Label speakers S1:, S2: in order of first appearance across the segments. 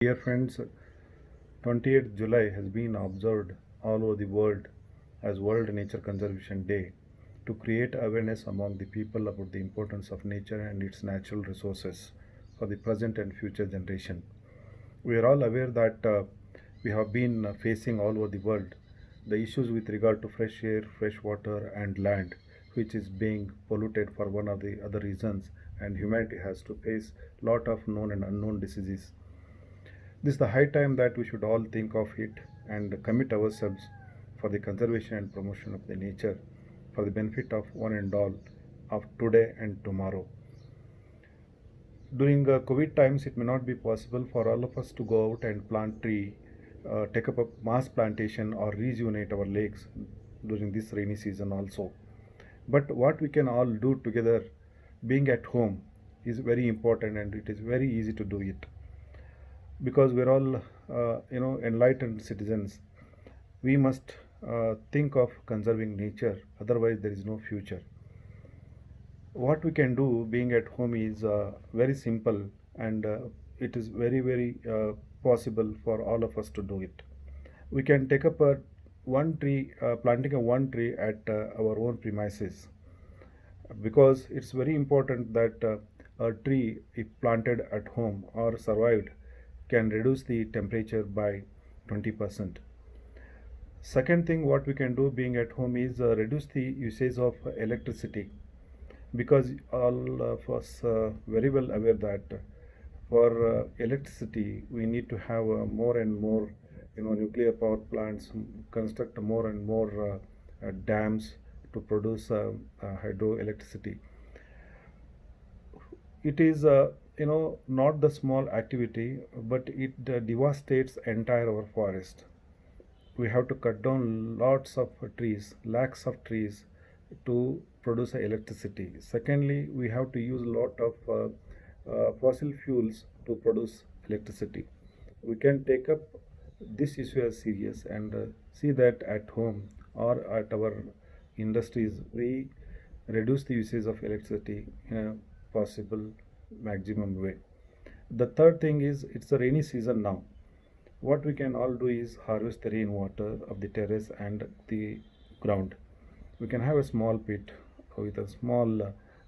S1: Dear friends, 28th July has been observed all over the world as World Nature Conservation Day to create awareness among the people about the importance of nature and its natural resources for the present and future generation. We are all aware that we have been facing all over the world the issues with regard to fresh air, fresh water, and land, which is being polluted for one or the other reasons, and humanity has to face lot of known and unknown diseases. This is the high time that we should all think of it and commit ourselves for the conservation and promotion of the nature for the benefit of one and all of today and tomorrow. During COVID times, it may not be possible for all of us to go out and plant tree, take up a mass plantation or rejuvenate our lakes during this rainy season also. But what we can all do together, being at home, is very important and it is very easy to do it because we're all enlightened citizens. We must think of conserving nature, otherwise there is no future. What we can do being at home is very simple, and it is very possible for all of us to do it. We can take up a one tree planting a one tree at our own premises, because it's very important that a tree, if planted at home or survived, can reduce the temperature by 20%. Second thing what we can do being at home is reduce the usage of electricity, because all of us very well aware that for electricity we need to have more and more nuclear power plants, construct more and more dams to produce hydroelectricity. It is not the small activity, but it devastates entire our forest. We have to cut down lots of trees, lakhs of trees, to produce electricity. Secondly, we have to use a lot of fossil fuels to produce electricity. We can take up this issue as serious and see that at home or at our industries we reduce the usage of electricity in a possible maximum way. The third thing is it's a rainy season now. What we can all do is harvest the rainwater of the terrace and the ground. We can have a small pit with a small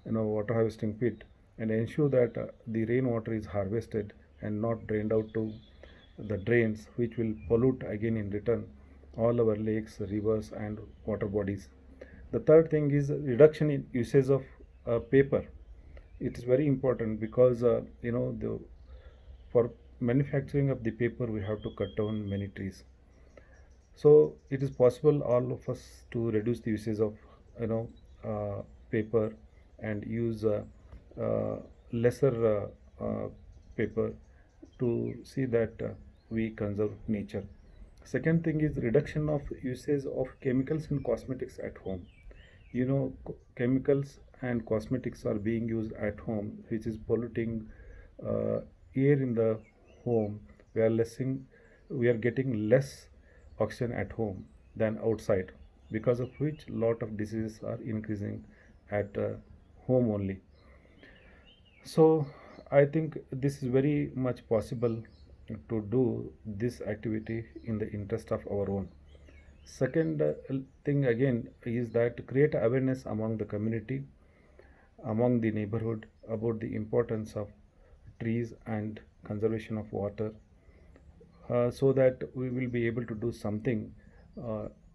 S1: water harvesting pit, and ensure that the rainwater is harvested and not drained out to the drains, which will pollute again in return all our lakes, rivers, and water bodies. The third thing is reduction in usage of paper. It is very important because for manufacturing of the paper we have to cut down many trees. So it is possible all of us to reduce the usage of you know paper and use lesser paper to see that we conserve nature. Second thing is reduction of usage of chemicals and cosmetics at home. Chemicals and cosmetics are being used at home, which is polluting uh, air in the home. We are getting less oxygen at home than outside, because of which lot of diseases are increasing at home only. So I think this is very much possible to do this activity in the interest of our own. Second thing again is that create awareness among the community, among the neighborhood, about the importance of trees and conservation of water, so that we will be able to do something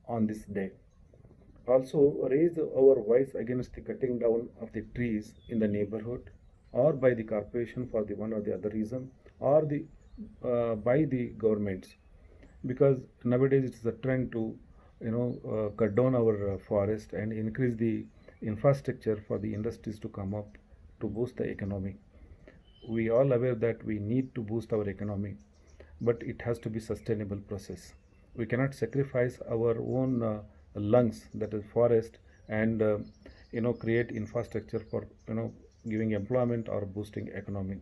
S1: on this day. Also, raise our voice against the cutting down of the trees in the neighborhood or by the corporation for the one or the other reason, or the by the governments, because nowadays it's a trend to cut down our forest and increase the infrastructure for the industries to come up to boost the economy. We all aware that we need to boost our economy, but it has to be sustainable process. We cannot sacrifice our own lungs, that is forest, and create infrastructure for giving employment or boosting economy.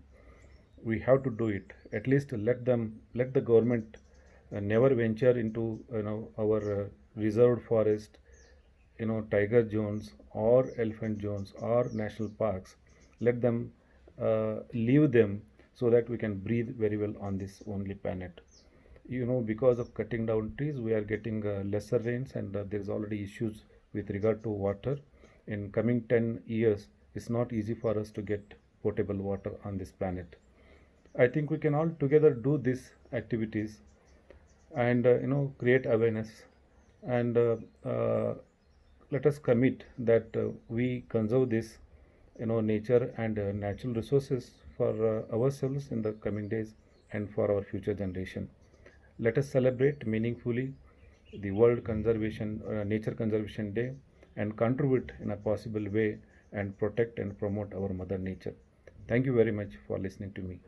S1: We have to do it. At least let the government never venture into our reserved forest, tiger zones or elephant zones or national parks. Let them leave them so that we can breathe very well on this only planet. Because of cutting down trees, we are getting lesser rains, and there is already issues with regard to water. In coming 10 years, it's not easy for us to get potable water on this planet. I think we can all together do these activities and create awareness, and let us commit that we conserve this nature and natural resources for ourselves in the coming days and for our future generation. Let us celebrate meaningfully the World Conservation Nature Conservation Day and contribute in a possible way and protect and promote our Mother Nature. Thank you very much for listening to me.